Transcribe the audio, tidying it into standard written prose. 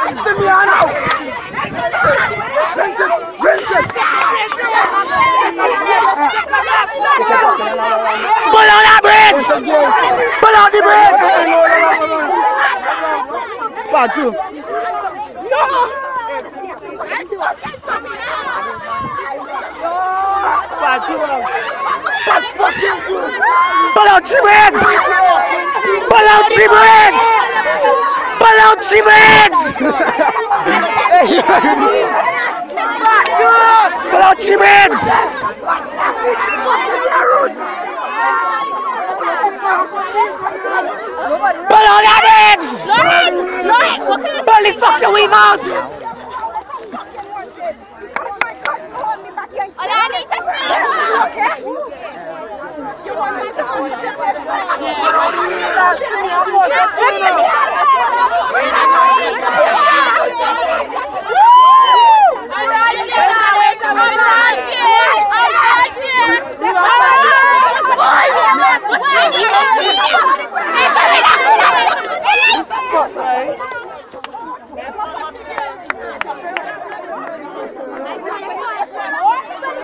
Pull out that bridge! Pull out the bridge! Part two. Part two. Pull out the bridge! Pull out the bridge! Pull out the bridge! Pull out the bridge! Pull out that bridge! Pull the fucking weave out! Yeah.